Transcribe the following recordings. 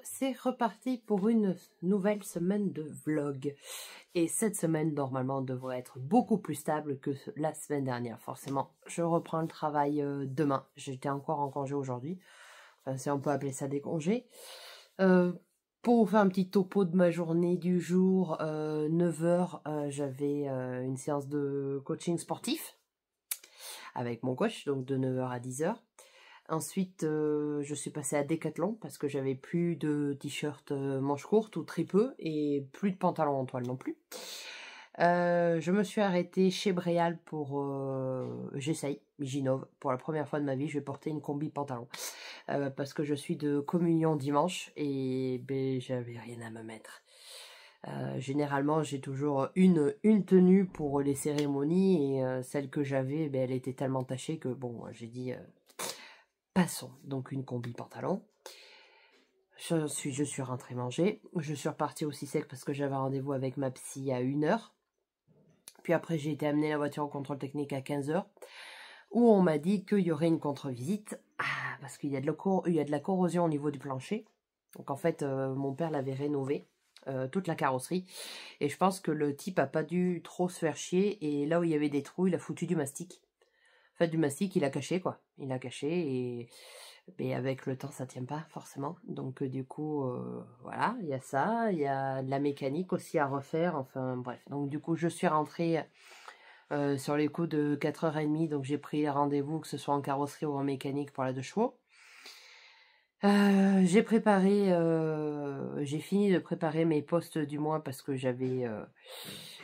c'est reparti pour une nouvelle semaine de vlog. Et cette semaine, normalement, devrait être beaucoup plus stable que la semaine dernière. Forcément, je reprends le travail demain. J'étais encore en congé aujourd'hui. Enfin, si on peut appeler ça des congés. Pour vous faire un petit topo de ma journée du jour, 9 h, j'avais une séance de coaching sportif avec mon coach, donc de 9 h à 10 h. Ensuite, je suis passée à Decathlon parce que j'avais plus de t-shirt manches courtes ou très peu et plus de pantalons en toile non plus. Je me suis arrêtée chez Bréal pour... j'innove. Pour la première fois de ma vie, je vais porter une combi pantalon. Parce que je suis de communion dimanche et ben, j'avais rien à me mettre. Généralement, j'ai toujours une tenue pour les cérémonies et celle que j'avais, ben, elle était tellement tachée que bon, j'ai dit... passons, donc une combi pantalon. Je suis rentrée manger. Je suis repartie aussi sec parce que j'avais rendez-vous avec ma psy à 1 h. Puis après, j'ai été amener la voiture au contrôle technique à 15 h, où on m'a dit qu'il y aurait une contre-visite. Parce qu'il y a de la corrosion au niveau du plancher. Donc en fait, mon père l'avait rénové, toute la carrosserie. Et je pense que le type a pas dû trop se faire chier. Et là où il y avait des trous, il a foutu du mastic. En fait, du mastic, il a caché, quoi. Il a caché et avec le temps, ça tient pas, forcément. Donc, du coup, voilà, il y a ça. Il y a de la mécanique aussi à refaire. Enfin, bref. Donc, du coup, je suis rentrée sur les coups de 4 h 30. Donc, j'ai pris rendez-vous, que ce soit en carrosserie ou en mécanique pour la 2 chevaux. J'ai fini de préparer mes postes du mois parce que j'avais...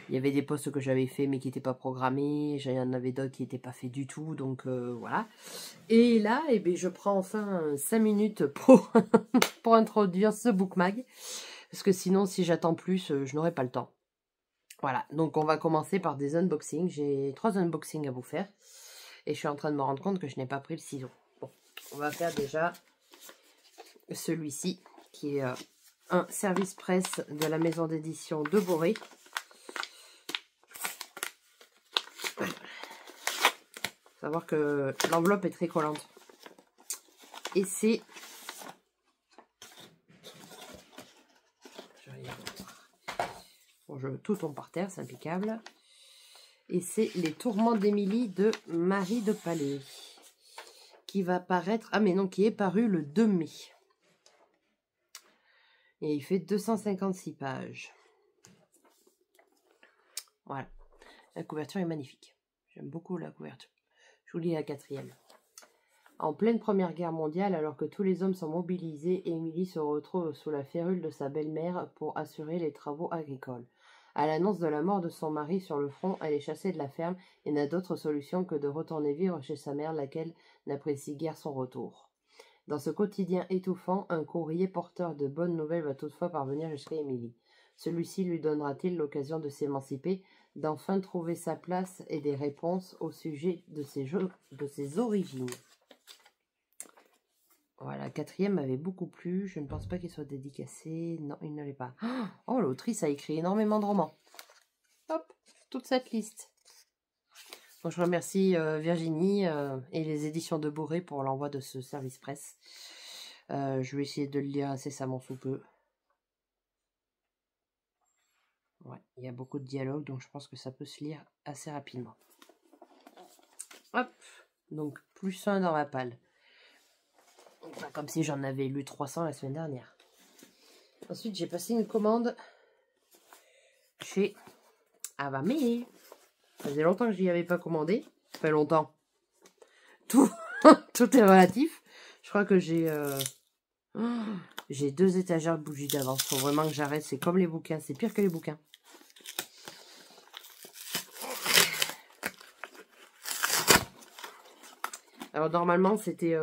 il y avait des postes que j'avais fait mais qui n'étaient pas programmés. Il y en avait d'autres qui n'étaient pas faits du tout. Donc voilà. Et là, eh bien, je prends enfin 5 minutes pour, pour introduire ce bookmag. Parce que sinon, si j'attends plus, je n'aurai pas le temps. Voilà. Donc on va commencer par des unboxings. J'ai 3 unboxings à vous faire. Et je suis en train de me rendre compte que je n'ai pas pris le ciseau. Bon, on va faire déjà celui-ci qui est un service presse de la maison d'édition de Boré. Savoir que l'enveloppe est très collante. Et c'est... Bon, tout tombe par terre, c'est impeccable. Et c'est Les Tourments d'Émilie de Marie de Palais. Qui va paraître... Ah mais non, qui est paru le 2 mai. Et il fait 256 pages. Voilà. La couverture est magnifique. J'aime beaucoup la couverture. Je vous lis la 4e. En pleine Première Guerre mondiale, alors que tous les hommes sont mobilisés, Émilie se retrouve sous la férule de sa belle-mère pour assurer les travaux agricoles. À l'annonce de la mort de son mari sur le front, elle est chassée de la ferme et n'a d'autre solution que de retourner vivre chez sa mère, laquelle n'apprécie guère son retour. Dans ce quotidien étouffant, un courrier porteur de bonnes nouvelles va toutefois parvenir jusqu'à Émilie. Celui-ci lui donnera-t-il l'occasion de s'émanciper, d'enfin trouver sa place et des réponses au sujet de ses origines. Voilà, 4e m'avait beaucoup plu. Je ne pense pas qu'il soit dédicacé. Non, il ne l'est pas. Oh, l'autrice a écrit énormément de romans. Hop, toute cette liste. Donc, je remercie Virginie et les éditions de Boré pour l'envoi de ce service presse. Je vais essayer de le lire incessamment sous peu. Ouais, il y a beaucoup de dialogues, donc je pense que ça peut se lire assez rapidement. Hop, donc plus 1 dans ma palle. Enfin, comme si j'en avais lu 300 la semaine dernière. Ensuite, j'ai passé une commande chez Avamé. Ça faisait longtemps que je n'y avais pas commandé. Ça fait longtemps. Tout est relatif. Je crois que j'ai 2 étagères de bougies d'avance. Faut vraiment que j'arrête. C'est comme les bouquins. C'est pire que les bouquins. Alors normalement, c'était...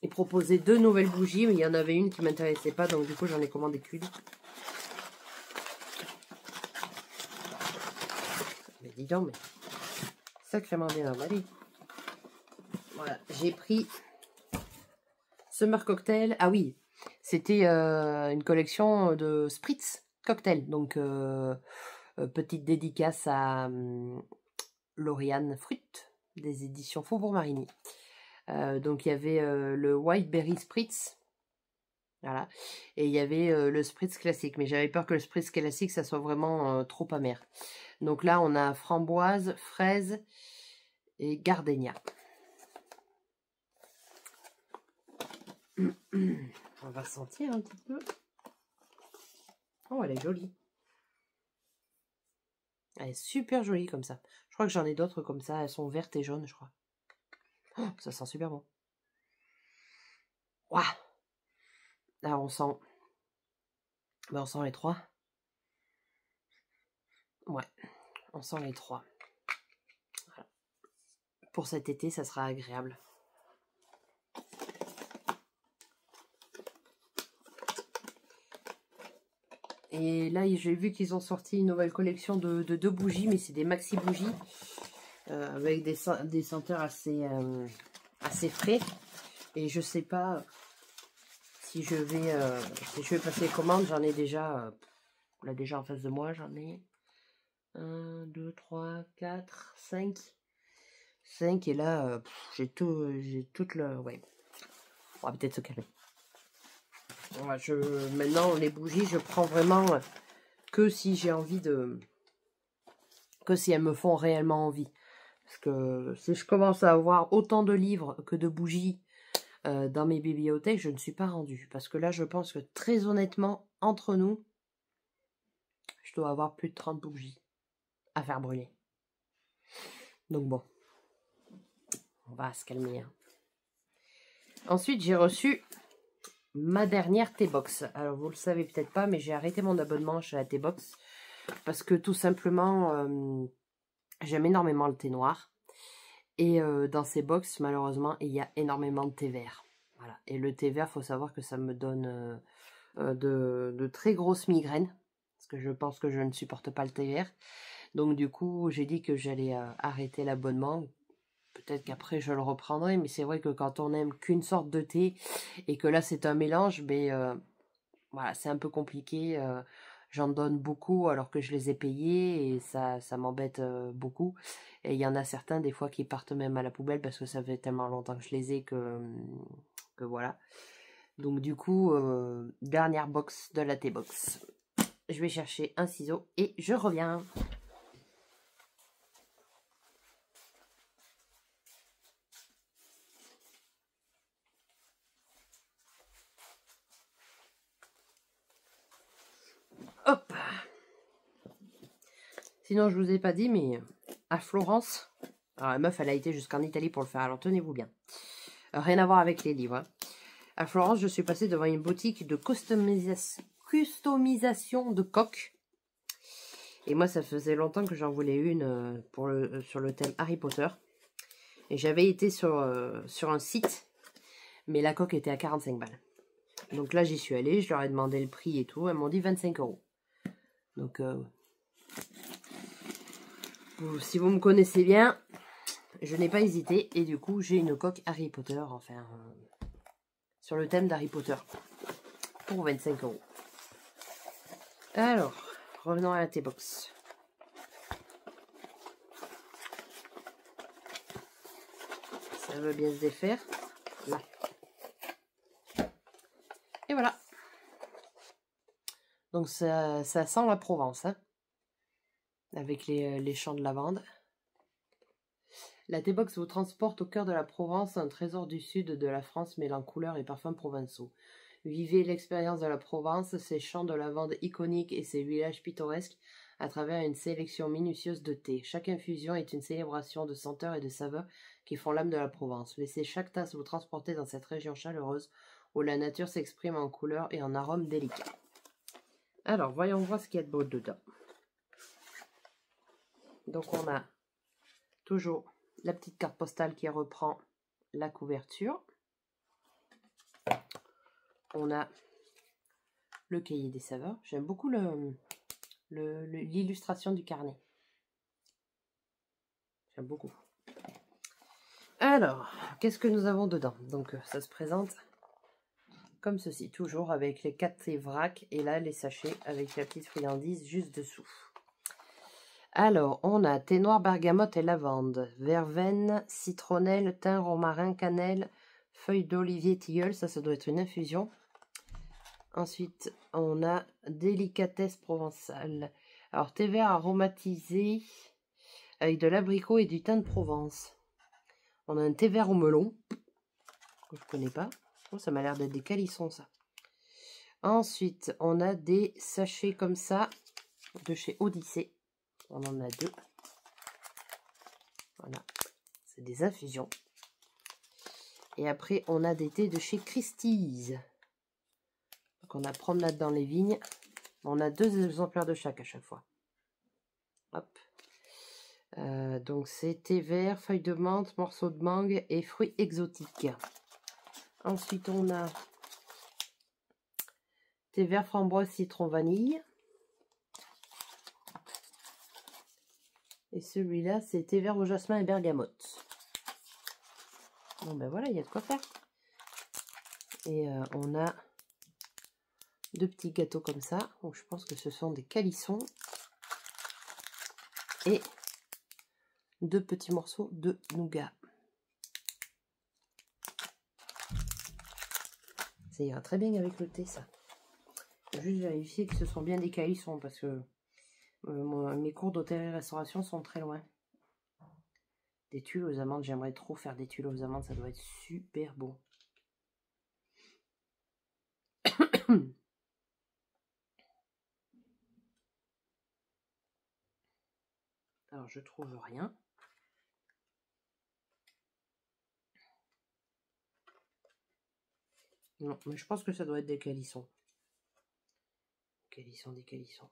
ils proposaient 2 nouvelles bougies, mais il y en avait une qui ne m'intéressait pas. Donc du coup, j'en ai commandé qu'une. Mais dis donc, mais... sacrément bien emballé. Voilà, j'ai pris Summer Cocktail. Ah oui, c'était une collection de Spritz Cocktail. Donc, petite dédicace à Lauriane Fruit, des éditions Faubourg Marigny. Donc, il y avait le White Berry Spritz. Voilà. Et il y avait le spritz classique. Mais j'avais peur que le spritz classique, ça soit vraiment trop amer. Donc là, on a framboise, fraise et gardénia. On va sentir un petit peu. Oh, elle est jolie. Elle est super jolie comme ça. Je crois que j'en ai d'autres comme ça. Elles sont vertes et jaunes, je crois. Oh, ça sent super bon. Waouh! Là, on sent... Ben, on sent les trois. Ouais, on sent les trois. Voilà. Pour cet été, ça sera agréable. Et là, j'ai vu qu'ils ont sorti une nouvelle collection de 2 bougies, mais c'est des maxi bougies avec des senteurs assez frais. Et je sais pas si je vais passer commande. J'en ai déjà, là déjà en face de moi, j'en ai 1, 2, 3, 4, 5. 5 et là, j'ai toute le... Ouais, on va peut-être se calmer. Voilà, maintenant, les bougies, je prends vraiment que si j'ai envie de... Que si elles me font réellement envie. Parce que si je commence à avoir autant de livres que de bougies dans mes bibliothèques, je ne suis pas rendue. Parce que là, je pense que très honnêtement, entre nous, je dois avoir plus de 30 bougies à faire brûler. Donc bon, on va se calmer. Hein. Ensuite, j'ai reçu ma dernière T-Box. Alors, vous le savez peut-être pas, mais j'ai arrêté mon abonnement chez la T-Box. Parce que tout simplement, j'aime énormément le thé noir. Et dans ces box, malheureusement, il y a énormément de thé vert. Voilà. Et le thé vert, il faut savoir que ça me donne de très grosses migraines. Parce que je pense que je ne supporte pas le thé vert. Donc du coup, j'ai dit que j'allais arrêter l'abonnement. Peut-être qu'après, je le reprendrai. Mais c'est vrai que quand on n'aime qu'une sorte de thé, et que là, c'est un mélange, ben, voilà, c'est un peu compliqué. J'en donne beaucoup alors que je les ai payés et ça m'embête beaucoup. Et il y en a certains des fois qui partent même à la poubelle parce que ça fait tellement longtemps que je les ai que voilà. Donc du coup, dernière box de la T-Box. Je vais chercher un ciseau et je reviens. Hop. Sinon, je vous ai pas dit, mais à Florence, alors la meuf, elle a été jusqu'en Italie pour le faire, alors tenez-vous bien. Rien à voir avec les livres. Hein. À Florence, je suis passée devant une boutique de customisation de coques. Et moi, ça faisait longtemps que j'en voulais une sur le thème Harry Potter. Et j'avais été sur un site, mais la coque était à 45 balles. Donc là, j'y suis allée, je leur ai demandé le prix et tout. Elles m'ont dit 25 €. Donc, si vous me connaissez bien, je n'ai pas hésité. Et du coup, j'ai une coque Harry Potter, enfin, sur le thème d'Harry Potter, pour 25 €. Alors, revenons à la T-Box. Ça veut bien se défaire. Là. Et voilà. Donc ça sent la Provence. Hein, avec les champs de lavande. La T-Box vous transporte au cœur de la Provence, un trésor du sud de la France mêlant couleurs et parfums provençaux. Vivez l'expérience de la Provence, ses champs de lavande iconiques et ses villages pittoresques à travers une sélection minutieuse de thé. Chaque infusion est une célébration de senteurs et de saveurs qui font l'âme de la Provence. Laissez chaque tasse vous transporter dans cette région chaleureuse où la nature s'exprime en couleurs et en arômes délicats. Alors, voyons voir ce qu'il y a de beau dedans. Donc, on a toujours la petite carte postale qui reprend la couverture. On a le cahier des saveurs. J'aime beaucoup l'illustration du carnet. J'aime beaucoup. Alors, qu'est-ce que nous avons dedans? Donc, ça se présente comme ceci, toujours avec les 4 thés vrac et là, les sachets avec la petite friandise juste dessous. Alors, on a thé noir, bergamote et lavande, verveine, citronnelle, thym, romarin, cannelle, feuilles d'olivier, tilleul, ça doit être une infusion. Ensuite, on a délicatesse provençale. Alors, thé vert aromatisé avec de l'abricot et du thym de Provence. On a un thé vert au melon, que je ne connais pas. Oh, ça m'a l'air d'être des calissons, ça. Ensuite, on a des sachets comme ça, de chez Odyssée. On en a 2. Voilà, c'est des infusions. Et après, on a des thés de chez Christie's. Donc, on a promenade dans les vignes. On a 2 exemplaires de chaque à chaque fois. Hop. Donc, c'est thé vert, feuilles de menthe, morceaux de mangue et fruits exotiques. Ensuite, on a thé vert, framboise, citron, vanille. Et celui-là, c'est thé vert au jasmin et bergamote. Bon, ben voilà, il y a de quoi faire. Et on a 2 petits gâteaux comme ça. Donc, je pense que ce sont des calissons. Et 2 petits morceaux de nougat. Ça ira très bien avec le thé, ça. Juste vérifier que ce sont bien des calissons parce que mes cours d'hôtellerie-restauration sont très loin. Des tuiles aux amandes, j'aimerais trop faire des tuiles aux amandes, ça doit être super bon. Alors, je trouve rien. Non, mais je pense que ça doit être des calissons. Des calissons.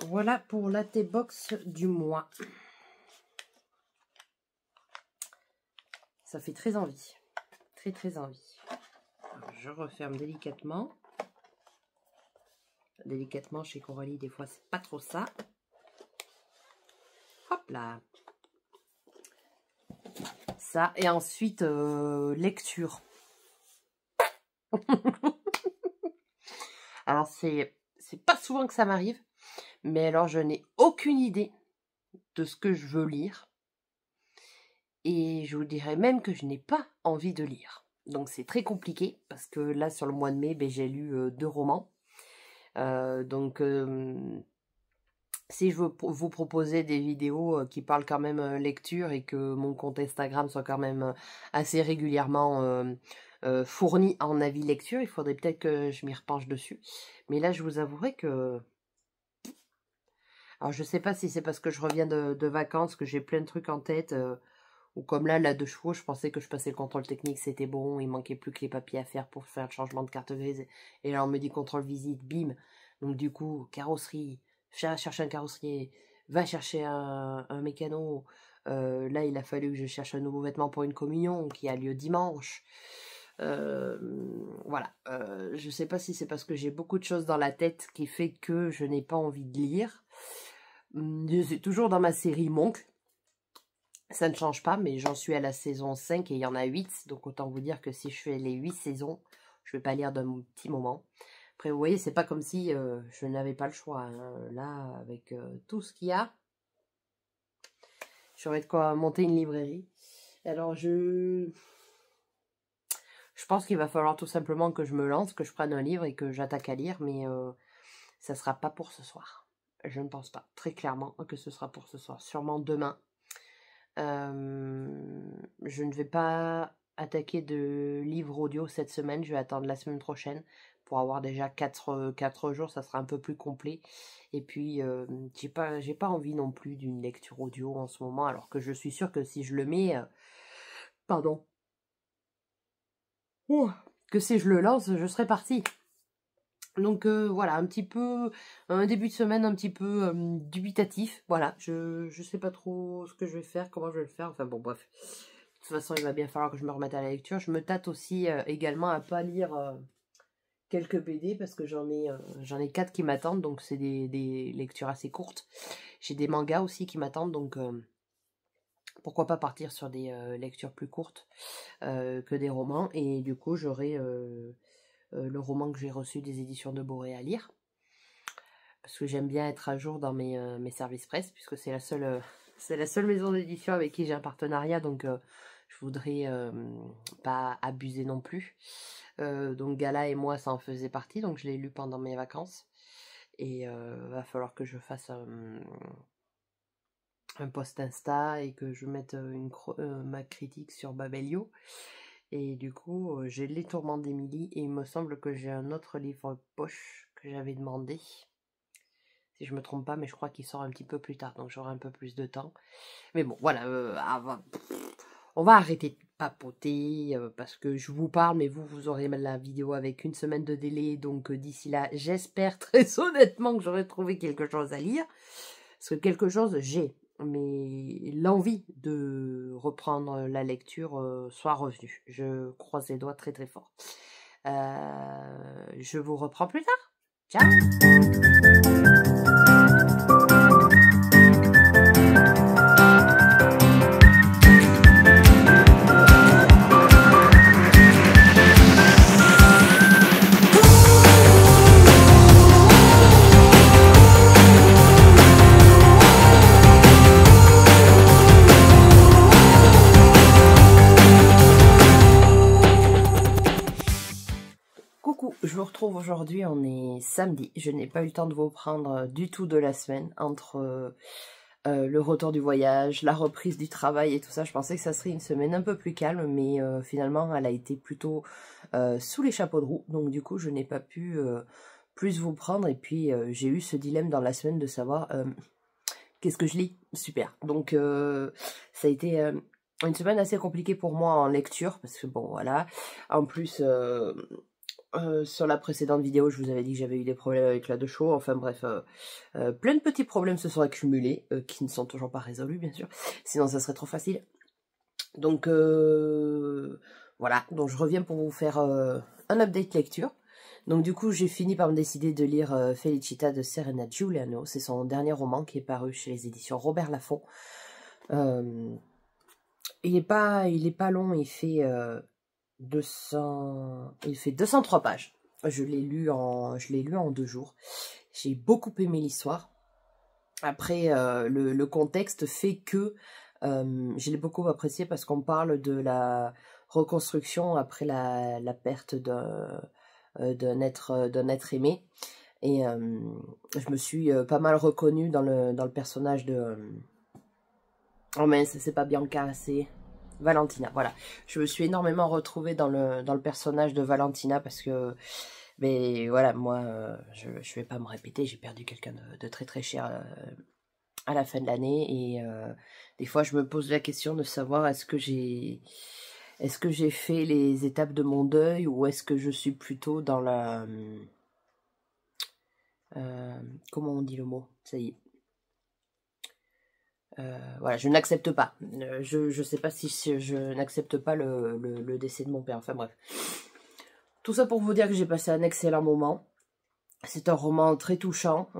Voilà pour la T-Box du mois. Ça fait très envie. Très, très envie. Alors, je referme délicatement. Délicatement, chez Coralie, des fois, c'est pas trop ça. Hop là. Ça, et ensuite, lecture. Alors, c'est pas souvent que ça m'arrive, mais alors, je n'ai aucune idée de ce que je veux lire. Et je vous dirais même que je n'ai pas envie de lire. Donc, c'est très compliqué, parce que là, sur le mois de mai, ben, j'ai lu 2 romans. Si je veux vous proposer des vidéos qui parlent quand même lecture et que mon compte Instagram soit quand même assez régulièrement fourni en avis lecture, il faudrait peut-être que je m'y repenche dessus. Mais là, je vous avouerai que... Alors, je sais pas si c'est parce que je reviens de vacances, que j'ai plein de trucs en tête, ou comme là, la 2 chevaux, je pensais que je passais le contrôle technique, c'était bon, il manquait plus que les papiers à faire pour faire le changement de carte grise. Et là, on me dit contrôle visite, bim. Donc du coup, carrosserie, chercher un carrossier, va chercher un mécano. Là, il a fallu que je cherche un nouveau vêtement pour une communion qui a lieu dimanche. Voilà. Je sais pas si c'est parce que j'ai beaucoup de choses dans la tête qui fait que je n'ai pas envie de lire. Je suis toujours dans ma série Moncle. Ça ne change pas, mais j'en suis à la saison 5 et il y en a 8. Donc autant vous dire que si je fais les 8 saisons, je ne vais pas lire d'un petit moment. Après, vous voyez, c'est pas comme si je n'avais pas le choix. Hein. Là, avec tout ce qu'il y a, j'aurais de quoi monter une librairie. Alors, je pense qu'il va falloir tout simplement que je me lance, que je prenne un livre et que j'attaque à lire, mais ça sera pas pour ce soir. Je ne pense pas très clairement que ce sera pour ce soir. Sûrement demain. Je ne vais pas attaquer de livre audio cette semaine, je vais attendre la semaine prochaine pour avoir déjà 4 jours, ça sera un peu plus complet. Et puis j'ai pas envie non plus d'une lecture audio en ce moment, alors que je suis sûre que si je le mets, pardon, que si je le lance, je serai partie. Donc voilà, un petit peu, un début de semaine un petit peu dubitatif. Voilà, je sais pas trop ce que je vais faire, comment je vais le faire. Enfin bon, bref. De toute façon, il va bien falloir que je me remette à la lecture. Je me tâte aussi également à pas lire quelques BD parce que j'en ai 4 qui m'attendent. Donc c'est des lectures assez courtes. J'ai des mangas aussi qui m'attendent. Donc pourquoi pas partir sur des lectures plus courtes que des romans. Et du coup, j'aurai... le roman que j'ai reçu des éditions de Boré à lire. Parce que j'aime bien être à jour dans mes services presse, puisque c'est la seule maison d'édition avec qui j'ai un partenariat. Donc, Je voudrais pas abuser non plus. Donc Gala et moi, ça en faisait partie, donc je l'ai lu pendant mes vacances. Et va falloir que je fasse un post Insta et que je mette ma critique sur Babelio. Et du coup, j'ai Les Tourments d'Émilie et il me semble que j'ai un autre livre poche que j'avais demandé. Si je me trompe pas, mais je crois qu'il sort un petit peu plus tard, donc j'aurai un peu plus de temps. Mais bon, voilà, on va arrêter de papoter, parce que je vous parle, mais vous aurez la vidéo avec une semaine de délai, donc d'ici là, j'espère très honnêtement que j'aurai trouvé quelque chose à lire. Parce que quelque chose, j'ai, mais l'envie de reprendre la lecture soit revenue. Je croise les doigts très très fort. Je vous reprends plus tard. Ciao! Coucou, je vous retrouve aujourd'hui, on est samedi, je n'ai pas eu le temps de vous prendre du tout de la semaine, entre le retour du voyage, la reprise du travail et tout ça. Je pensais que ça serait une semaine un peu plus calme, mais finalement elle a été plutôt sous les chapeaux de roue, donc du coup je n'ai pas pu plus vous prendre, et puis j'ai eu ce dilemme dans la semaine de savoir qu'est-ce que je lis. Super, donc ça a été une semaine assez compliquée pour moi en lecture, parce que bon voilà, en plus... sur la précédente vidéo, je vous avais dit que j'avais eu des problèmes avec la de chaud. Enfin bref, plein de petits problèmes se sont accumulés, qui ne sont toujours pas résolus, bien sûr. Sinon, ça serait trop facile. Donc, voilà. Donc, je reviens pour vous faire un update lecture. Donc, du coup, j'ai fini par me décider de lire Felicita de Serena Giuliano. C'est son dernier roman qui est paru chez les éditions Robert Laffont. Il est pas long, il fait... il fait 203 pages. Je l'ai lu en 2 jours. J'ai beaucoup aimé l'histoire. Après, le contexte fait que je l'ai beaucoup apprécié parce qu'on parle de la reconstruction après la perte d'un être aimé. Et je me suis pas mal reconnue dans le personnage de... Oh mince, c'est pas Bianca, c'est... Valentina, voilà. Je me suis énormément retrouvée dans le personnage de Valentina parce que, mais voilà, moi, je vais pas me répéter, j'ai perdu quelqu'un de très très cher à la fin de l'année, et des fois je me pose la question de savoir est-ce que j'ai fait les étapes de mon deuil, ou est-ce que je suis plutôt dans la... comment on dit le mot? Ça y est. Voilà, je n'accepte pas. Je sais pas si je n'accepte pas le décès de mon père. Enfin bref. Tout ça pour vous dire que j'ai passé un excellent moment. C'est un roman très touchant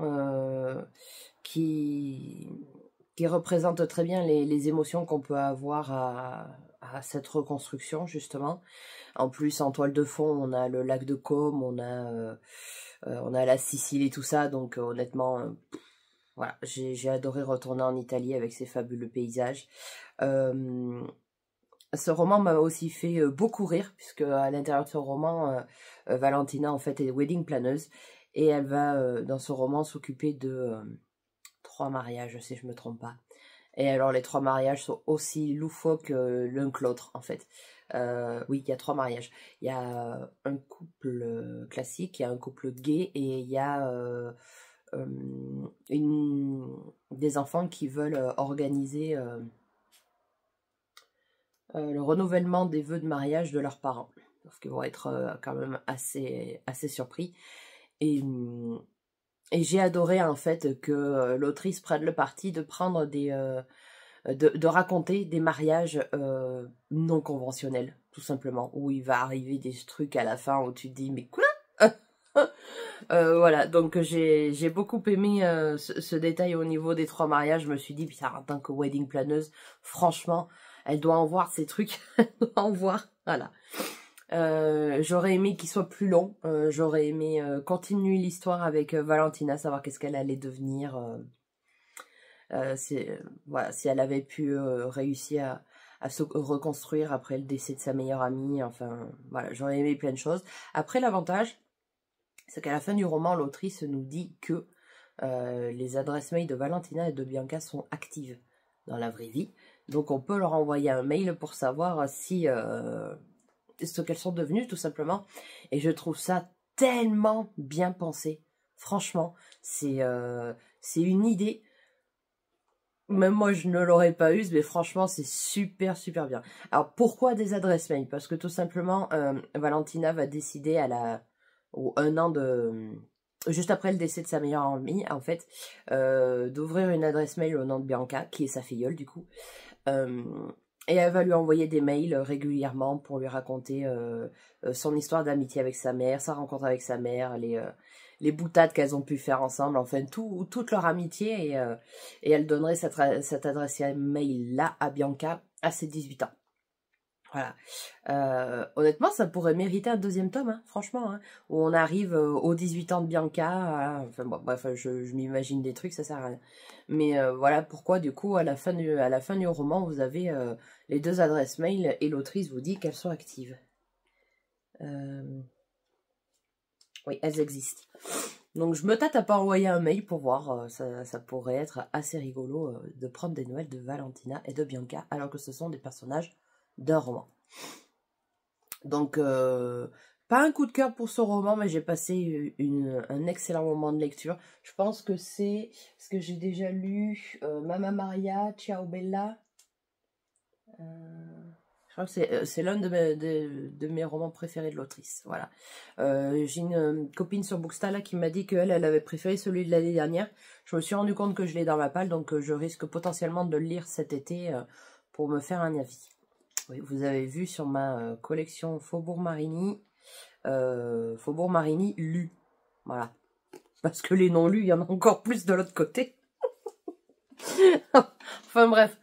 qui représente très bien les émotions qu'on peut avoir à cette reconstruction, justement. En plus, en toile de fond, on a le lac de Côme, on a la Sicile et tout ça. Donc honnêtement... voilà, j'ai adoré retourner en Italie avec ces fabuleux paysages. Ce roman m'a aussi fait beaucoup rire, puisque à l'intérieur de ce roman, Valentina en fait est wedding planeuse, et elle va dans ce roman s'occuper de 3 mariages, si je me trompe pas. Et alors les 3 mariages sont aussi loufoques l'un que l'autre en fait. Oui, il y a 3 mariages. Il y a un couple classique, il y a un couple gay, et il y a... des enfants qui veulent organiser le renouvellement des vœux de mariage de leurs parents, parce qu'ils vont être quand même assez surpris, et j'ai adoré en fait que l'autrice prenne le parti de prendre de raconter des mariages non conventionnels, tout simplement, où il va arriver des trucs à la fin où tu te dis mais quoi? Voilà, donc j'ai beaucoup aimé ce détail au niveau des 3 mariages. Je me suis dit, putain, en tant que wedding planeuse, franchement, elle doit en voir ces trucs, elle doit en voir, voilà. J'aurais aimé qu'il soit plus long, j'aurais aimé continuer l'histoire avec Valentina, savoir qu'est-ce qu'elle allait devenir, voilà, si elle avait pu réussir à se reconstruire après le décès de sa meilleure amie. Enfin, voilà, j'aurais aimé plein de choses. Après, l'avantage, c'est qu'à la fin du roman, l'autrice nous dit que les adresses mail de Valentina et de Bianca sont actives dans la vraie vie. Donc on peut leur envoyer un mail pour savoir si ce qu'elles sont devenues, tout simplement. Et je trouve ça tellement bien pensé. Franchement, c'est une idée. Même moi, je ne l'aurais pas eue, mais franchement, c'est super, super bien. Alors, pourquoi des adresses mail? Parce que tout simplement, Valentina va décider au 1 an juste après le décès de sa meilleure amie, en fait, d'ouvrir une adresse mail au nom de Bianca, qui est sa filleule, du coup. Et elle va lui envoyer des mails régulièrement pour lui raconter son histoire d'amitié avec sa mère, sa rencontre avec sa mère, les boutades qu'elles ont pu faire ensemble, enfin toute leur amitié. Et elle donnerait cette adresse mail-là à Bianca à ses 18 ans. Voilà. Honnêtement, ça pourrait mériter un deuxième tome, hein, franchement, hein, où on arrive aux 18 ans de Bianca. Enfin bon, bref, je m'imagine des trucs, ça sert à rien. Mais voilà pourquoi, du coup, à la fin du roman, vous avez les 2 adresses mail et l'autrice vous dit qu'elles sont actives. Oui, elles existent. Donc je me tâte à pas envoyer un mail pour voir, ça pourrait être assez rigolo de prendre des nouvelles de Valentina et de Bianca, alors que ce sont des personnages d'un roman. Donc, pas un coup de cœur pour ce roman, mais j'ai passé un excellent moment de lecture. Je pense que c'est ce que j'ai déjà lu, Mamma Maria, Ciao Bella. Je crois que c'est l'un de mes romans préférés de l'autrice. Voilà. J'ai une copine sur Bookstall qui m'a dit qu'elle avait préféré celui de l'année dernière. Je me suis rendu compte que je l'ai dans ma palle, donc je risque potentiellement de le lire cet été pour me faire un avis. Oui, vous avez vu sur ma collection Faubourg Marini lu. Voilà. Parce que les non lus, il y en a encore plus de l'autre côté. Enfin bref.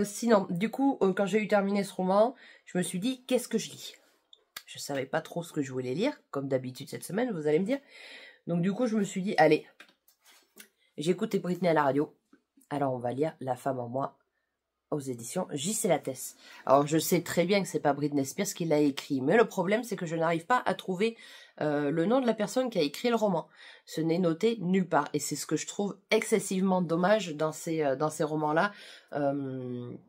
Sinon, du coup, quand j'ai eu terminé ce roman, je me suis dit, qu'est-ce que je lis? Je savais pas trop ce que je voulais lire, comme d'habitude cette semaine, vous allez me dire. Donc du coup, je me suis dit, allez, j'ai écouté Britney à la radio, alors on va lire La femme en moi aux éditions J.C. Lattès. Alors je sais très bien que c'est pas Britney Spears qui l'a écrit, mais le problème c'est que je n'arrive pas à trouver le nom de la personne qui a écrit le roman. Ce n'est noté nulle part, et c'est ce que je trouve excessivement dommage dans ces romans-là. J'en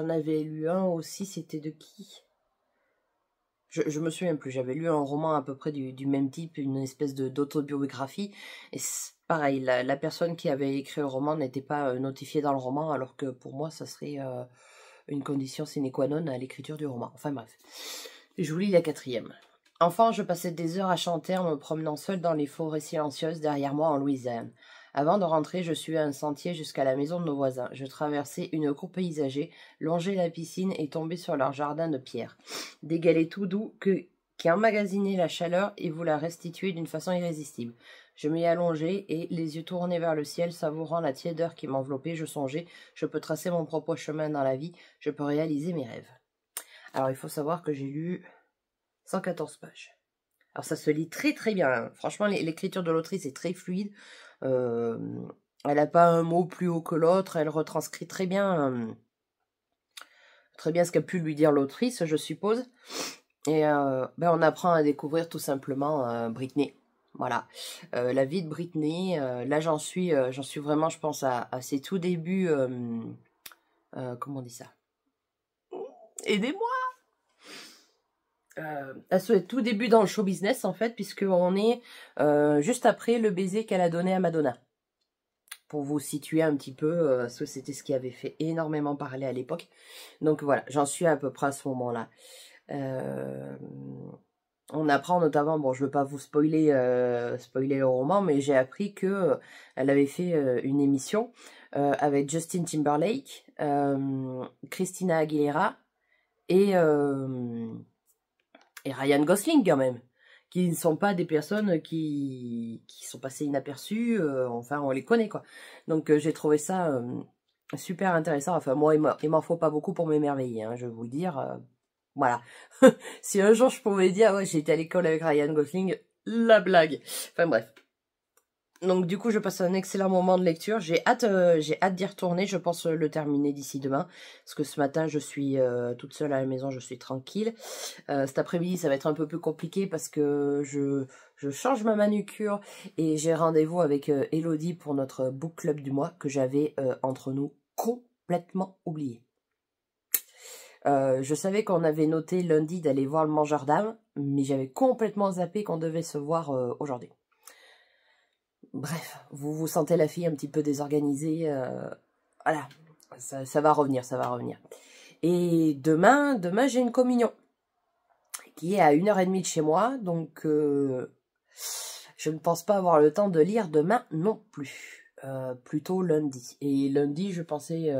avais lu un aussi, c'était de qui? Je me souviens plus, j'avais lu un roman à peu près du même type, une espèce d'autobiographie, et pareil, la personne qui avait écrit le roman n'était pas notifiée dans le roman, alors que pour moi, ça serait une condition sine qua non à l'écriture du roman. Enfin bref, je vous lis la 4e. Enfant, je passais des heures à chanter en me promenant seule dans les forêts silencieuses derrière moi en Louisiane. Avant de rentrer, je suivais un sentier jusqu'à la maison de nos voisins. Je traversais une cour paysagée, longeais la piscine et tombais sur leur jardin de pierre. Des galets tout doux qui emmagasinaient la chaleur et vous la restituaient d'une façon irrésistible. Je m'y allongeais et, les yeux tournés vers le ciel, savourant la tiédeur qui m'enveloppait, je songeais, je peux tracer mon propre chemin dans la vie, je peux réaliser mes rêves. Alors il faut savoir que j'ai lu 114 pages. Alors ça se lit très très bien, hein. Franchement l'écriture de l'autrice est très fluide. Elle n'a pas un mot plus haut que l'autre, elle retranscrit très bien ce qu'a pu lui dire l'autrice, je suppose. Et on apprend à découvrir tout simplement Britney. Voilà, la vie de Britney. Là j'en suis vraiment, je pense, à ses tout débuts. Comment on dit ça? Aidez-moi! À ce tout début dans le show business, en fait, puisqu'on est juste après le baiser qu'elle a donné à Madonna. Pour vous situer un petit peu, parce que c'était ce qui avait fait énormément parler à l'époque. Donc voilà, j'en suis à peu près à ce moment-là. On apprend notamment, bon, je veux pas vous spoiler le roman, mais j'ai appris que elle avait fait une émission avec Justin Timberlake, Christina Aguilera et Ryan Gosling quand même, qui ne sont pas des personnes qui sont passées inaperçues, enfin on les connaît quoi. Donc j'ai trouvé ça super intéressant. Enfin moi il m'en faut pas beaucoup pour m'émerveiller, hein, je vais vous le dire. Voilà. Si un jour je pouvais dire ouais j'ai été à l'école avec Ryan Gosling, la blague. Enfin bref. Donc du coup, je passe un excellent moment de lecture. J'ai hâte d'y retourner. Je pense le terminer d'ici demain. Parce que ce matin, je suis toute seule à la maison, je suis tranquille. Cet après-midi, ça va être un peu plus compliqué parce que je change ma manucure et j'ai rendez-vous avec Elodie pour notre book club du mois que j'avais entre nous complètement oublié. Je savais qu'on avait noté lundi d'aller voir le mangeur d'âme, mais j'avais complètement zappé qu'on devait se voir aujourd'hui. Bref, vous vous sentez la fille un petit peu désorganisée, voilà, ça va revenir, ça va revenir. Et demain j'ai une communion qui est à 1h30 de chez moi, donc je ne pense pas avoir le temps de lire demain non plus, plutôt lundi. Et lundi, je pensais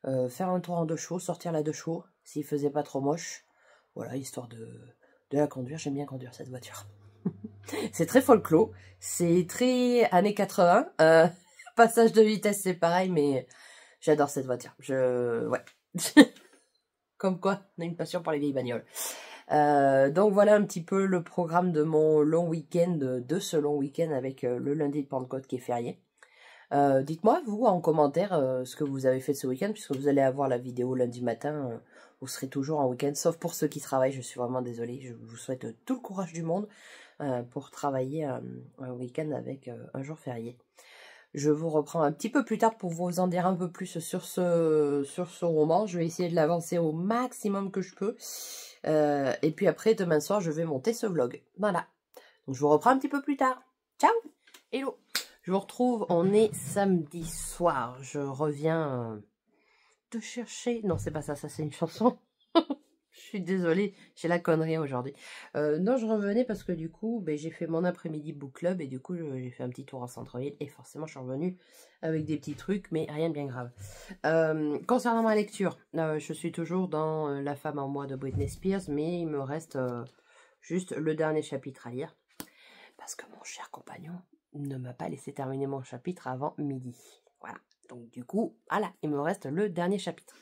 faire un tour en deux chevaux, sortir la deux chevaux, s'il faisait pas trop moche, voilà, histoire de la conduire. J'aime bien conduire cette voiture. C'est très folklore, c'est très années 80, passage de vitesse c'est pareil, mais j'adore cette voiture, ouais. Comme quoi, on a une passion pour les vieilles bagnoles. Donc voilà un petit peu le programme de mon long week-end, de ce long week-end avec le lundi de Pentecôte qui est férié. Dites-moi, vous, en commentaire, ce que vous avez fait ce week-end, puisque vous allez avoir la vidéo lundi matin, vous serez toujours en week-end, sauf pour ceux qui travaillent, je suis vraiment désolée, je vous souhaite tout le courage du monde pour travailler un week-end avec un jour férié. Je vous reprends un petit peu plus tard pour vous en dire un peu plus sur ce roman. Je vais essayer de l'avancer au maximum que je peux. Et puis après, demain soir, je vais monter ce vlog. Voilà. Donc je vous reprends un petit peu plus tard. Ciao. Hello. Je vous retrouve, on est samedi soir. Je reviens te chercher. Non, c'est pas ça, ça c'est une chanson. Je suis désolée, j'ai la connerie aujourd'hui. Non, je revenais parce que du coup, ben, j'ai fait mon après-midi book club et du coup, j'ai fait un petit tour en centre-ville et forcément, je suis revenue avec des petits trucs, mais rien de bien grave. Concernant ma lecture, je suis toujours dans La femme en moi de Britney Spears, mais il me reste juste le dernier chapitre à lire parce que mon cher compagnon ne m'a pas laissé terminer mon chapitre avant midi. Voilà, donc du coup, voilà, il me reste le dernier chapitre.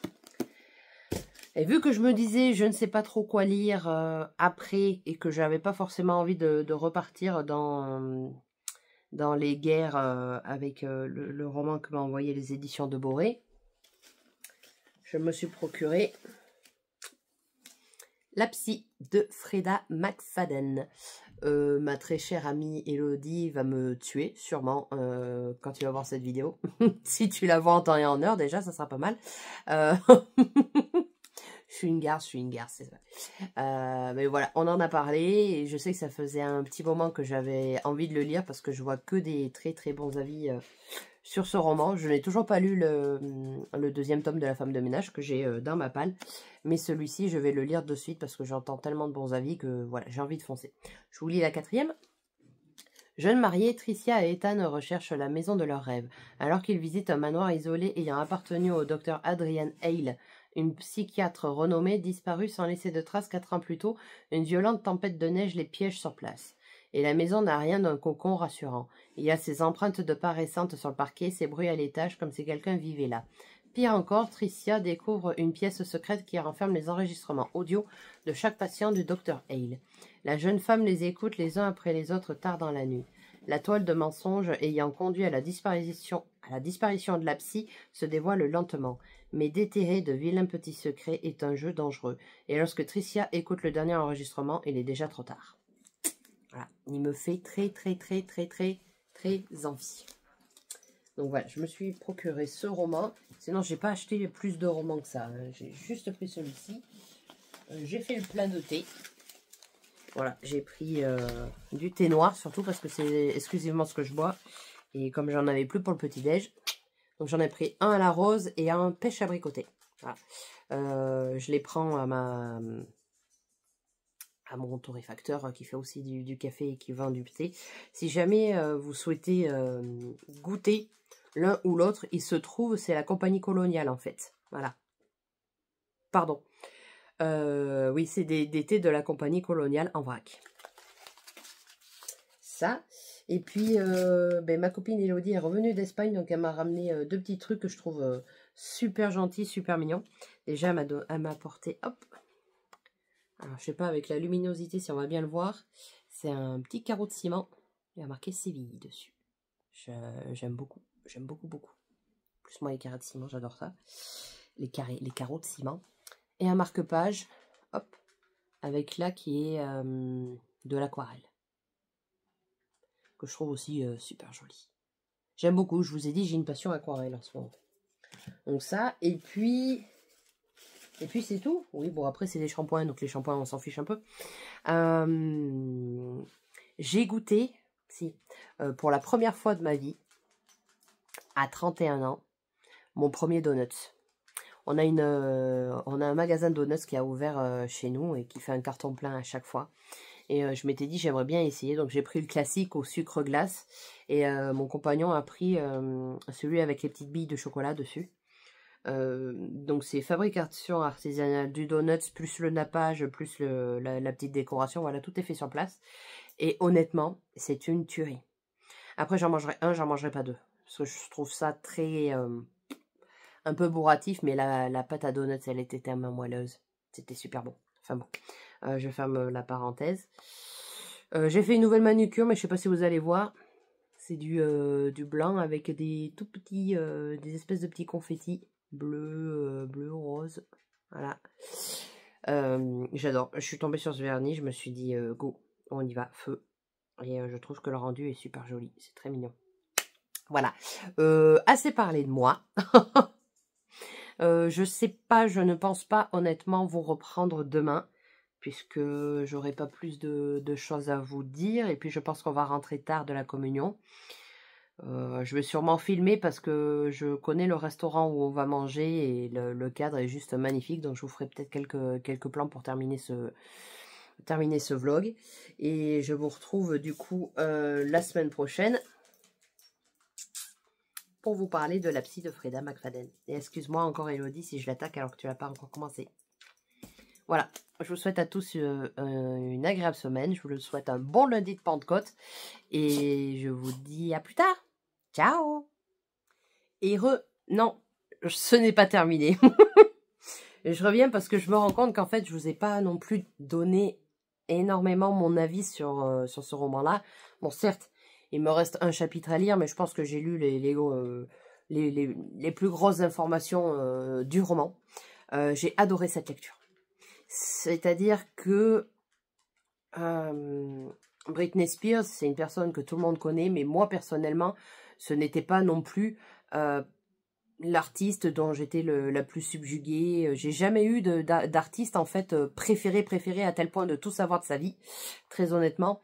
Et vu que je me disais, je ne sais pas trop quoi lire après et que j'avais pas forcément envie de repartir dans les guerres avec le roman que m'a envoyé les éditions de Boré, je me suis procuré La psy de Freda McFadden. Ma très chère amie Elodie va me tuer sûrement quand tu vas voir cette vidéo. Si tu la vois en temps et en heure, déjà, ça sera pas mal. Je suis une garce, c'est ça. Mais voilà, on en a parlé et je sais que ça faisait un petit moment que j'avais envie de le lire parce que je vois que des très très bons avis sur ce roman. Je n'ai toujours pas lu le deuxième tome de La femme de ménage que j'ai dans ma palle. Mais celui-ci, je vais le lire de suite parce que j'entends tellement de bons avis que voilà, j'ai envie de foncer. Je vous lis la quatrième. Jeune mariée, Tricia et Ethan recherchent la maison de leurs rêves. Alors qu'ils visitent un manoir isolé ayant appartenu au docteur Adrian Hale, une psychiatre renommée, disparue sans laisser de traces 4 ans plus tôt, une violente tempête de neige les piège sur place. Et la maison n'a rien d'un cocon rassurant. Il y a ces empreintes de pas récentes sur le parquet, ces bruits à l'étage, comme si quelqu'un vivait là. Pire encore, Tricia découvre une pièce secrète qui renferme les enregistrements audio de chaque patient du docteur Hale. La jeune femme les écoute les uns après les autres tard dans la nuit. La toile de mensonges ayant conduit à la disparition de la psy se dévoile lentement. Mais déterrer de vilains petits secrets est un jeu dangereux. Et lorsque Tricia écoute le dernier enregistrement, il est déjà trop tard. Voilà, il me fait très envie. Donc voilà, je me suis procuré ce roman. Sinon, j'ai pas acheté plus de romans que ça. J'ai juste pris celui-ci. J'ai fait le plein de thé. Voilà, j'ai pris du thé noir, surtout parce que c'est exclusivement ce que je bois. Et comme j'en avais plus pour le petit-déj, donc j'en ai pris un à la rose et un pêche abricoté. Voilà. Je les prends à mon torréfacteur qui fait aussi du café et qui vend du thé. Si jamais vous souhaitez goûter l'un ou l'autre, il se trouve, c'est la compagnie coloniale en fait. Voilà. Pardon. Oui, c'est des thés de la compagnie coloniale en vrac. Ça. Et puis, ben, ma copine Elodie est revenue d'Espagne, donc elle m'a ramené deux petits trucs que je trouve super gentils, super mignons. Déjà, elle m'a apporté, hop. Alors, je sais pas avec la luminosité si on va bien le voir. C'est un petit carreau de ciment. Il y a marqué Séville dessus. J'aime beaucoup. J'aime beaucoup, beaucoup. Plus moi les carrés de ciment, j'adore ça. Les carreaux de ciment. Et un marque-page, hop, avec là qui est de l'aquarelle. Que je trouve aussi super joli. J'aime beaucoup, je vous ai dit, j'ai une passion aquarelle en ce moment. Donc ça, et puis c'est tout. Oui, bon, après, c'est des shampoings, donc les shampoings, on s'en fiche un peu. J'ai goûté, pour la première fois de ma vie, à 31 ans, mon premier donut. On a un magasin de donuts qui a ouvert chez nous et qui fait un carton plein à chaque fois. Et je m'étais dit, j'aimerais bien essayer. Donc, j'ai pris le classique au sucre glace. Et mon compagnon a pris celui avec les petites billes de chocolat dessus. Donc, c'est fabrication artisanale du donut, plus le nappage, plus la petite décoration. Voilà, tout est fait sur place. Et honnêtement, c'est une tuerie. Après, j'en mangerai un, j'en mangerai pas deux. Parce que je trouve ça très... un peu bourratif, mais la pâte à donuts, elle était tellement moelleuse. C'était super bon. Enfin bon, je ferme la parenthèse. J'ai fait une nouvelle manucure, mais je sais pas si vous allez voir. C'est du blanc avec des tout petits, des espèces de petits confettis bleu, rose. Voilà. J'adore. Je suis tombée sur ce vernis, je me suis dit, go, on y va, feu. Et je trouve que le rendu est super joli. C'est très mignon. Voilà. Assez parlé de moi. Je sais pas, je ne pense pas honnêtement vous reprendre demain, puisque j'aurai pas plus de choses à vous dire, et puis je pense qu'on va rentrer tard de la communion. Je vais sûrement filmer parce que je connais le restaurant où on va manger et le cadre est juste magnifique, donc je vous ferai peut-être quelques plans pour terminer ce vlog. Et je vous retrouve du coup la semaine prochaine pour vous parler de la psy de Freda McFadden. Et excuse-moi encore Elodie si je l'attaque alors que tu n'as pas encore commencé. Voilà, je vous souhaite à tous une agréable semaine. Je vous souhaite un bon lundi de Pentecôte. Et je vous dis à plus tard. Ciao. Et non, ce n'est pas terminé. Et je reviens parce que je me rends compte qu'en fait, je vous ai pas non plus donné énormément mon avis sur ce roman-là. Bon, certes, il me reste un chapitre à lire, mais je pense que j'ai lu les plus grosses informations du roman. J'ai adoré cette lecture. C'est-à-dire que Britney Spears, c'est une personne que tout le monde connaît, mais moi, personnellement, ce n'était pas non plus l'artiste dont j'étais la plus subjuguée. J'ai jamais eu d'artiste, en fait, préféré à tel point de tout savoir de sa vie, très honnêtement.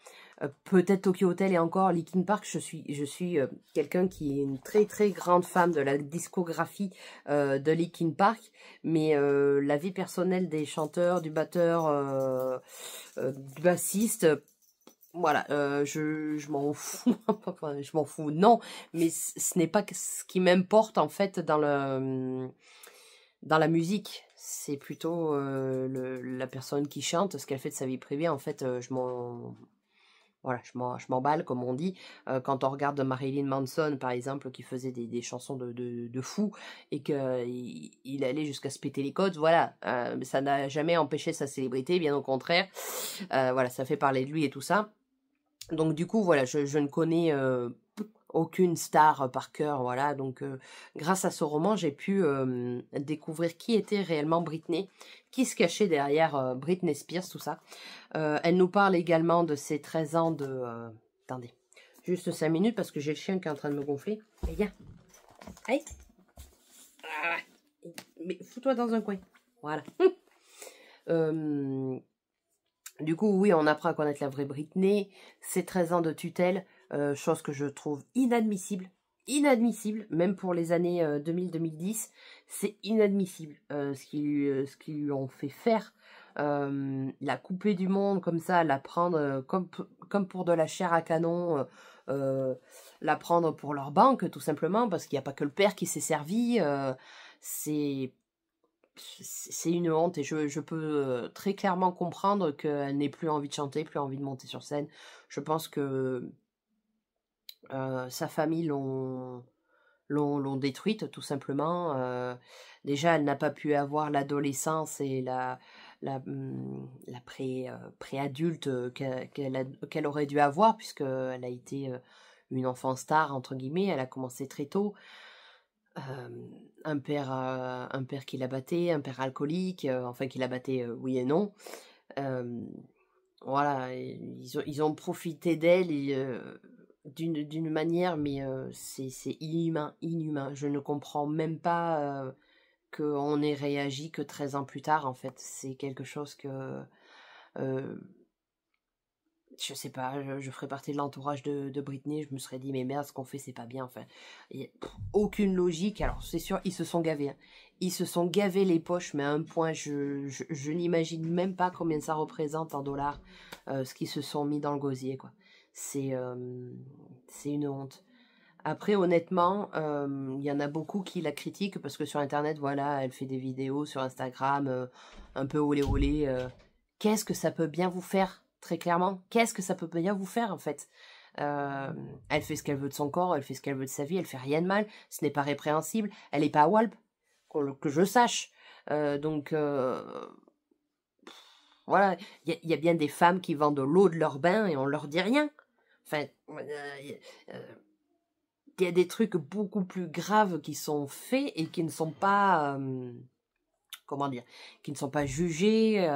Peut-être Tokyo Hotel et encore Linkin Park, je suis quelqu'un qui est une très très grande fan de la discographie de Linkin Park, mais la vie personnelle des chanteurs, du batteur, du bassiste, voilà, je m'en fous, enfin, je m'en fous, non, mais ce n'est pas ce qui m'importe en fait dans la musique. C'est plutôt la personne qui chante, ce qu'elle fait de sa vie privée. En fait, voilà, je m'emballe, comme on dit. Quand on regarde Marilyn Manson, par exemple, qui faisait des chansons de fou, et qu'il allait jusqu'à se péter les côtes, voilà. Ça n'a jamais empêché sa célébrité, bien au contraire. Voilà, ça fait parler de lui et tout ça. Donc du coup, voilà, je ne connais aucune star par cœur, voilà. Donc grâce à ce roman, j'ai pu découvrir qui était réellement Britney, qui se cachait derrière Britney Spears, tout ça. Elle nous parle également de ses 13 ans de... attendez, juste 5 minutes parce que j'ai le chien qui est en train de me gonfler. Et viens. Allez. Ah, mais fous-toi dans un coin. Voilà. Du coup, oui, on apprend à connaître la vraie Britney. Ses 13 ans de tutelle, chose que je trouve inadmissible. Inadmissible, même pour les années 2000-2010. C'est inadmissible ce qu'ils lui ont fait faire. La couper du monde comme ça, la prendre comme pour de la chair à canon, la prendre pour leur banque, tout simplement, parce qu'il n'y a pas que le père qui s'est servi. C'est une honte et je peux très clairement comprendre qu'elle n'ait plus envie de chanter, plus envie de monter sur scène. Je pense que sa famille l'ont détruite, tout simplement. Déjà, elle n'a pas pu avoir l'adolescence et la préadulte qu'elle aurait dû avoir, puisqu'elle a été une enfant star, entre guillemets. Elle a commencé très tôt. Un père qui la battait, un père alcoolique, enfin qui la battait, oui et non. Voilà, ils ont profité d'elle d'une manière, mais c'est inhumain, inhumain. Je ne comprends même pas qu'on ait réagi que 13 ans plus tard, en fait. C'est quelque chose que... je sais pas, je ferais partie de l'entourage de Britney, je me serais dit, mais merde, ce qu'on fait, c'est pas bien, enfin. Aucune logique, alors c'est sûr, ils se sont gavés. Hein. Ils se sont gavés les poches, mais à un point, je n'imagine même pas combien ça représente en dollars, ce qu'ils se sont mis dans le gosier, quoi. C'est une honte. Après, honnêtement, il y en a beaucoup qui la critiquent, parce que sur Internet, voilà, elle fait des vidéos sur Instagram, un peu olé olé. Qu'est-ce que ça peut bien vous faire? Très clairement, qu'est-ce que ça peut bien vous faire en fait? Elle fait ce qu'elle veut de son corps, elle fait ce qu'elle veut de sa vie, elle fait rien de mal, ce n'est pas répréhensible, elle n'est pas à Walp, que je sache. Donc voilà, il y a bien des femmes qui vendent de l'eau de leur bain et on leur dit rien. Enfin, il y a des trucs beaucoup plus graves qui sont faits et qui ne sont pas, comment dire, qui ne sont pas jugés.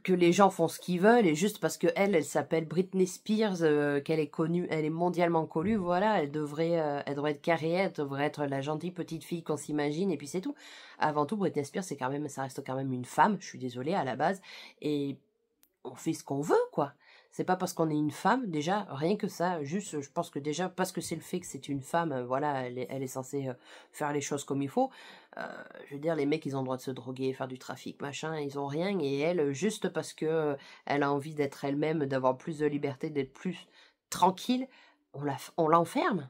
Que les gens font ce qu'ils veulent et juste parce que elle s'appelle Britney Spears, qu'elle est connue, elle est mondialement connue, voilà, elle devrait être carrée, elle devrait être la gentille petite fille qu'on s'imagine et puis c'est tout. Avant tout, Britney Spears ça reste quand même une femme, je suis désolée à la base, et on fait ce qu'on veut quoi. C'est pas parce qu'on est une femme, déjà, rien que ça, juste, je pense que déjà, parce que c'est le fait que c'est une femme, voilà, elle est censée faire les choses comme il faut. Je veux dire, les mecs, ils ont le droit de se droguer, faire du trafic, machin, ils ont rien, et elle, juste parce que elle a envie d'être elle-même, d'avoir plus de liberté, d'être plus tranquille, on l'enferme.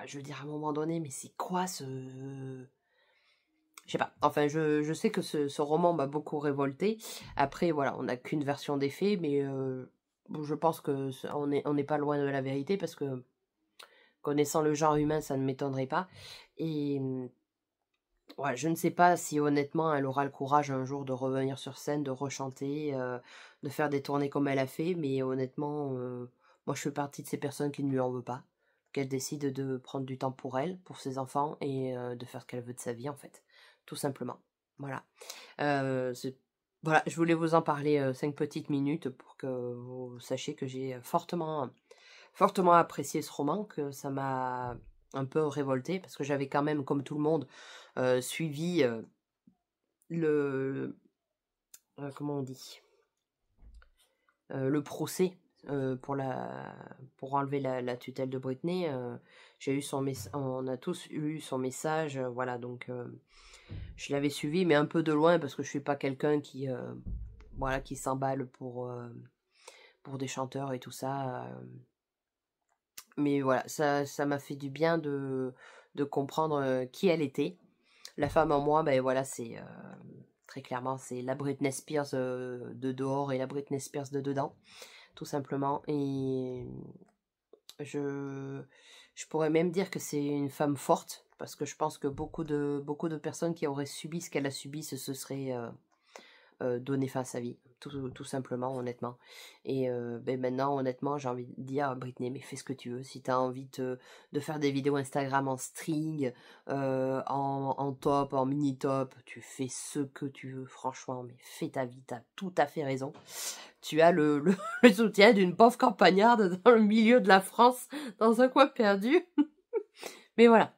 Je veux dire, à un moment donné, mais c'est quoi ce... Je sais pas, enfin je sais que ce roman m'a beaucoup révolté. Après voilà, on n'a qu'une version des faits, mais je pense que on n'est pas loin de la vérité parce que connaissant le genre humain, ça ne m'étonnerait pas. Et ouais, je ne sais pas si honnêtement elle aura le courage un jour de revenir sur scène, de rechanter, de faire des tournées comme elle a fait, mais honnêtement, moi je fais partie de ces personnes qui ne lui en veut pas, qu'elle décide de prendre du temps pour elle, pour ses enfants et de faire ce qu'elle veut de sa vie en fait. Tout simplement. Voilà. Voilà, je voulais vous en parler 5 petites minutes pour que vous sachiez que j'ai fortement apprécié ce roman, que ça m'a un peu révolté parce que j'avais quand même, comme tout le monde, suivi le... comment on dit le procès pour enlever la tutelle de Britney. J'ai eu on a tous eu son message, voilà, donc je l'avais suivi, mais un peu de loin parce que je suis pas quelqu'un qui voilà, qui s'emballe pour des chanteurs et tout ça. Mais voilà, ça m'a fait du bien de comprendre qui elle était. La femme en moi, ben voilà, c'est très clairement, c'est la Britney Spears de dehors et la Britney Spears de dedans, tout simplement. Et je pourrais même dire que c'est une femme forte, parce que je pense que beaucoup de personnes qui auraient subi ce qu'elle a subi se seraient donné fin à sa vie, tout simplement, honnêtement. Et ben maintenant, honnêtement, j'ai envie de dire, Britney, mais fais ce que tu veux. Si tu as envie de faire des vidéos Instagram en string, en top, en mini top, tu fais ce que tu veux, franchement, mais fais ta vie, tu as tout à fait raison. Tu as le soutien d'une pauvre campagnarde dans le milieu de la France, dans un coin perdu. Mais voilà.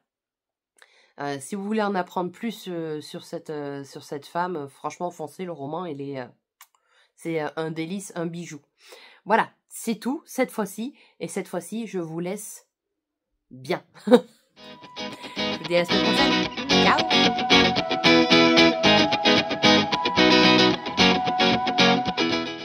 Si vous voulez en apprendre plus sur cette femme, franchement, foncez, le roman, c'est un délice, un bijou. Voilà, c'est tout cette fois-ci. Et cette fois-ci, je vous laisse bien. Je vous dis à la semaine prochaine. Ciao!